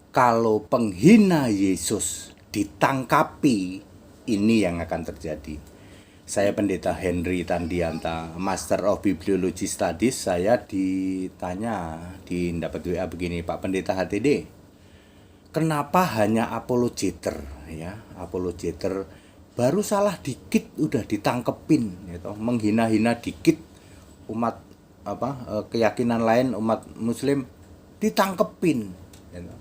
Kalau penghina Yesus ditangkapi, ini yang akan terjadi. Saya Pendeta Henry Tandianta, Master of Bibliology Studies. Saya ditanya dapat WA begini, Pak Pendeta HTD, kenapa hanya apologeter ya? Apologeter baru salah dikit udah ditangkepin gitu. Menghina-hina dikit umat keyakinan lain, umat muslim ditangkepin gitu.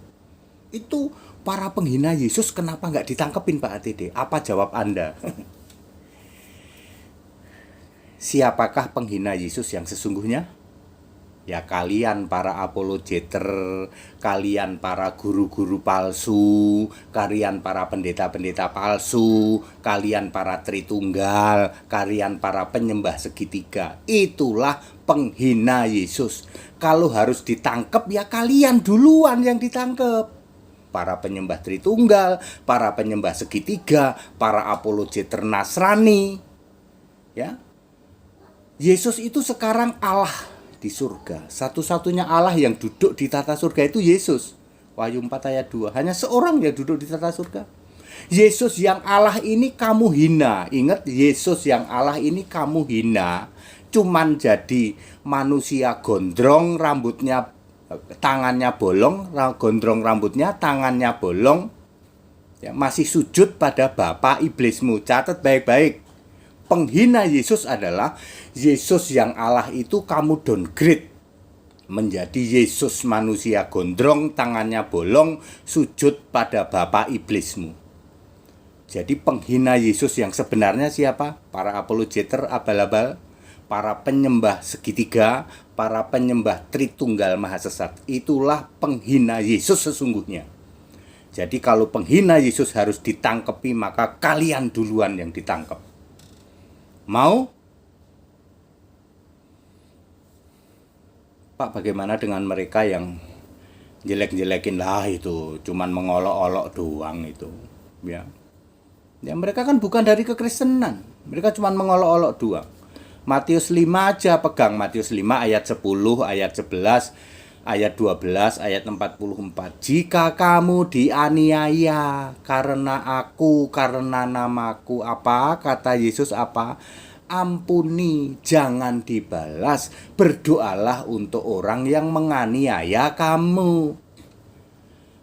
Itu para penghina Yesus kenapa nggak ditangkepin, Pak HTD? Apa jawab Anda? Siapakah penghina Yesus yang sesungguhnya? Ya kalian para apologeter, kalian para guru-guru palsu, kalian para pendeta-pendeta palsu, kalian para Tritunggal, kalian para penyembah segitiga. Itulah penghina Yesus. Kalau harus ditangkap ya kalian duluan yang ditangkap. Para penyembah Tritunggal, para penyembah segitiga, para apologeter Nasrani. Ya. Yesus itu sekarang Allah di surga. Satu-satunya Allah yang duduk di tata surga itu Yesus. Wahyu 4 ayat 2. Hanya seorang yang duduk di tata surga. Yesus yang Allah ini kamu hina. Ingat, Yesus yang Allah ini kamu hina. Cuman jadi manusia gondrong, rambutnya tangannya bolong, gondrong rambutnya, tangannya bolong. Ya, masih sujud pada bapa iblismu. Catat baik-baik. Penghina Yesus adalah Yesus yang Allah itu kamu downgrade menjadi Yesus manusia gondrong, tangannya bolong, sujud pada bapa iblismu. Jadi penghina Yesus yang sebenarnya siapa? Para apologeter abal-abal, para penyembah segitiga, para penyembah Tritunggal Maha Sesat. Itulah penghina Yesus sesungguhnya. Jadi kalau penghina Yesus harus ditangkepi, maka kalian duluan yang ditangkap. Mau? Pak, bagaimana dengan mereka yang jelek-jelekin lah itu, cuman mengolok-olok doang itu, ya. Ya mereka kan bukan dari kekristenan. Mereka cuman mengolok-olok doang. Matius 5 aja pegang, Matius 5 ayat 10, ayat 11, ayat 12, ayat 44. Jika kamu dianiaya karena aku, karena namaku, apa kata Yesus apa? Ampuni, jangan dibalas. Berdoalah untuk orang yang menganiaya kamu.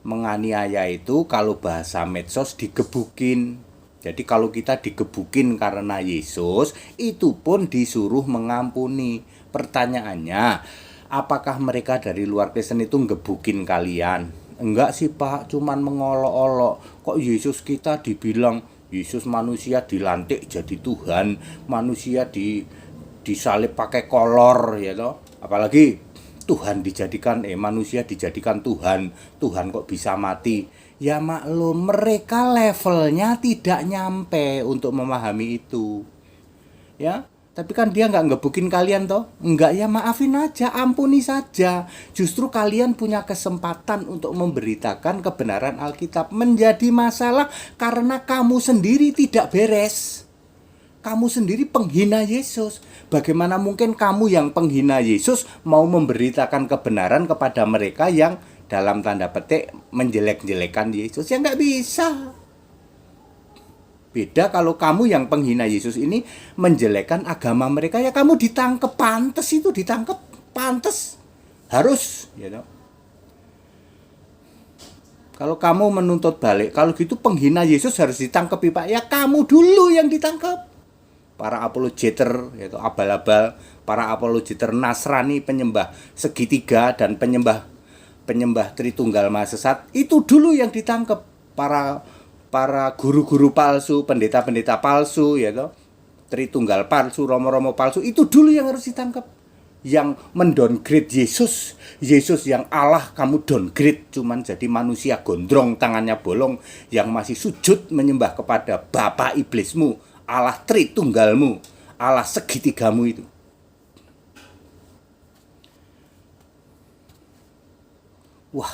Menganiaya itu kalau bahasa medsos digebukin. Jadi kalau kita digebukin karena Yesus, itu pun disuruh mengampuni. Pertanyaannya, apakah mereka dari luar Kristen itu ngebukin kalian? Enggak sih Pak, cuman mengolok-olok. Kok Yesus kita dibilang Yesus manusia dilantik jadi Tuhan, manusia disalib pakai kolor ya toh. Apalagi Tuhan dijadikan manusia dijadikan Tuhan. Tuhan kok bisa mati? Ya maklum, mereka levelnya tidak nyampe untuk memahami itu. Ya, tapi kan dia nggak ngebukin kalian toh. Enggak, ya maafin aja, ampuni saja. Justru kalian punya kesempatan untuk memberitakan kebenaran Alkitab. Menjadi masalah karena kamu sendiri tidak beres. Kamu sendiri penghina Yesus. Bagaimana mungkin kamu yang penghina Yesus mau memberitakan kebenaran kepada mereka yang dalam tanda petik menjelek-jelekan Yesus? Ya nggak bisa. Beda kalau kamu yang penghina Yesus ini menjelekkan agama mereka, ya kamu ditangkap, pantes itu ditangkap, pantes, harus, you know. Kalau kamu menuntut balik, kalau gitu penghina Yesus harus ditangkap, Pak. Ya kamu dulu yang ditangkap. Para apologeter, yaitu abal-abal, para apologeter Nasrani, penyembah segitiga dan penyembah Tritunggal Maha Sesat, itu dulu yang ditangkap. Para guru-guru palsu, pendeta-pendeta palsu, ya toh, Tritunggal palsu, romo-romo palsu, itu dulu yang harus ditangkap. Yang mendowngrade Yesus, Yesus yang Allah kamu downgrade, cuman jadi manusia gondrong, tangannya bolong, yang masih sujud menyembah kepada bapa iblismu, Allah Tritunggalmu, Allah segitigamu itu. Wah,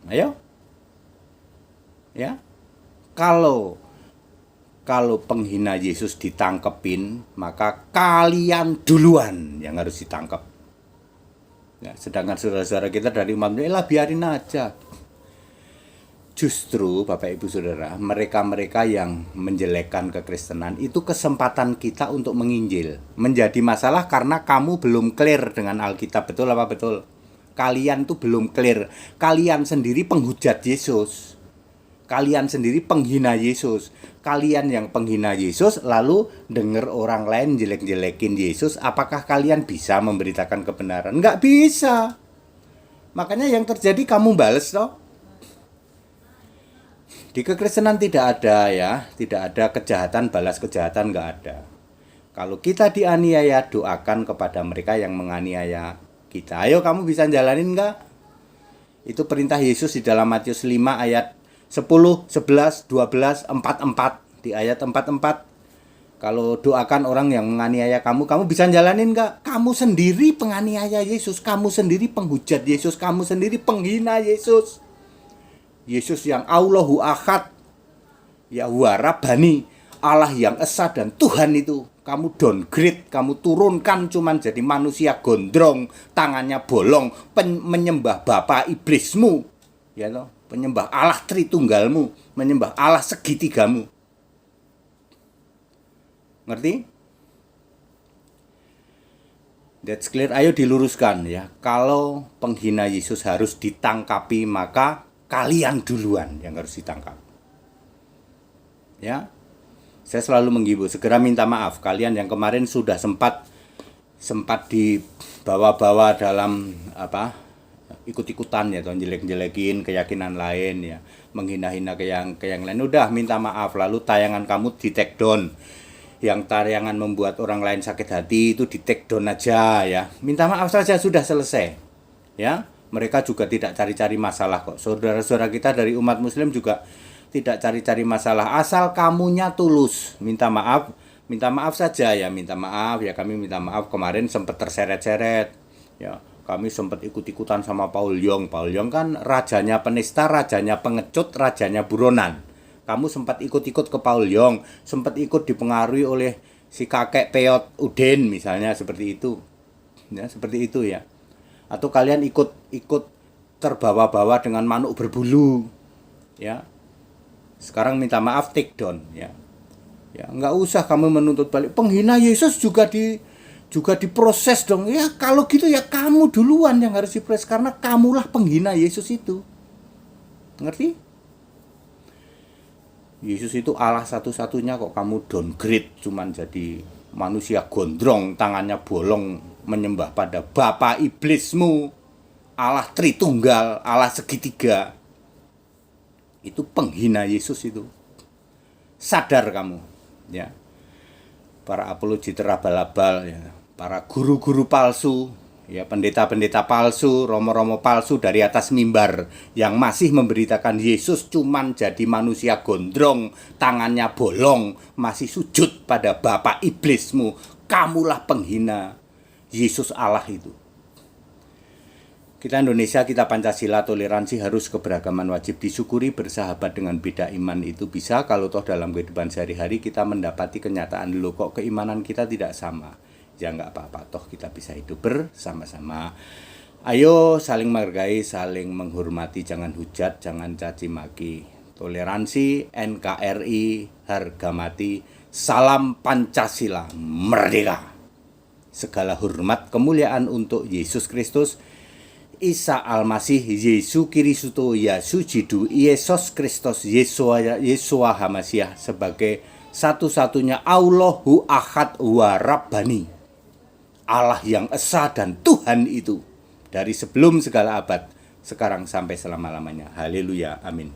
ayo, ya, kalau penghina Yesus ditangkepin, maka kalian duluan yang harus ditangkap. Ya, sedangkan saudara-saudara kita dari umat Muslim, lah biarin aja. Justru Bapak Ibu Saudara, mereka-mereka yang menjelekkan kekristenan itu kesempatan kita untuk menginjil. Menjadi masalah karena kamu belum clear dengan Alkitab, betul apa betul? Kalian tuh belum clear. Kalian sendiri penghujat Yesus. Kalian sendiri penghina Yesus. Kalian yang penghina Yesus lalu dengar orang lain jelek-jelekin Yesus, apakah kalian bisa memberitakan kebenaran? Nggak bisa. Makanya yang terjadi kamu bales toh. Di kekristenan tidak ada ya, tidak ada kejahatan balas kejahatan, nggak ada. Kalau kita dianiaya, doakan kepada mereka yang menganiaya kita. Ayo kamu bisa jalanin nggak? Itu perintah Yesus di dalam Matius 5 ayat 10, 11, 12, 44. Di ayat 44. Kalau doakan orang yang menganiaya kamu, kamu bisa jalanin nggak? Kamu sendiri penganiaya Yesus, kamu sendiri penghujat Yesus, kamu sendiri penghina Yesus. Yesus yang Allahu Ahad, Yahuwa Rabbani, Allah yang Esa dan Tuhan itu kamu downgrade, kamu turunkan cuman jadi manusia gondrong, tangannya bolong, menyembah bapa iblismu, ya toh, menyembah Allah Tritunggalmu, menyembah Allah segitigamu. Ngerti? That's clear. Ayo diluruskan ya. Kalau penghina Yesus harus ditangkapi, maka kalian duluan yang harus ditangkap. Ya. Saya selalu menghibur, segera minta maaf. Kalian yang kemarin sudah sempat dibawa-bawa dalam ikut-ikutan ya, jelek-jelekin keyakinan lain ya, menghina-hina ke yang lain. Udah minta maaf, lalu tayangan kamu di take down. Yang tayangan membuat orang lain sakit hati itu di take down aja ya. Minta maaf saja, sudah selesai. Ya. Mereka juga tidak cari-cari masalah kok. Saudara-saudara kita dari umat Muslim juga tidak cari-cari masalah. Asal kamunya tulus. Minta maaf saja ya. Minta maaf ya, kami minta maaf kemarin sempat terseret-seret. Ya, kami sempat ikut-ikutan sama Paul Yong. Paul Yong kan rajanya penista, rajanya pengecut, rajanya buronan. Kamu sempat ikut-ikut ke Paul Yong, sempat ikut dipengaruhi oleh si kakek Peot Udin misalnya, seperti itu. Ya, seperti itu ya. Atau kalian ikut terbawa-bawa dengan manuk berbulu ya. Sekarang minta maaf, take down ya. Ya, nggak usah kamu menuntut balik. Penghina Yesus juga diproses dong. Ya, kalau gitu ya kamu duluan yang harus diproses karena kamulah penghina Yesus itu. Ngerti? Yesus itu Allah satu-satunya kok kamu downgrade cuman jadi manusia gondrong, tangannya bolong, menyembah pada bapa iblismu, Allah Tritunggal, Allah segitiga. Itu penghina Yesus itu. Sadar kamu, ya. Para apologeter abal-abal ya, para guru-guru palsu, ya, pendeta-pendeta palsu, romo-romo palsu dari atas mimbar yang masih memberitakan Yesus cuman jadi manusia gondrong, tangannya bolong, masih sujud pada bapa iblismu. Kamulah penghina Yesus Allah itu. Kita Indonesia, kita Pancasila, toleransi, harus keberagaman wajib disyukuri, bersahabat dengan beda iman itu bisa kalau toh dalam kehidupan sehari-hari kita mendapati kenyataan dulu kok keimanan kita tidak sama. Ya nggak apa-apa, toh kita bisa hidup bersama-sama. Ayo saling menghargai, saling menghormati, jangan hujat, jangan caci maki. Toleransi, NKRI, harga mati, salam Pancasila, merdeka. Segala hormat kemuliaan untuk Yesus Kristus, Isa Al-Masih, Yesu Kiristo, Yasujidu, Yesus Kristus, Yesua Hamasiah sebagai satu-satunya Allahu Ahad wa Rabbani, Allah yang Esa dan Tuhan itu dari sebelum segala abad, sekarang sampai selama-lamanya. Haleluya, amin.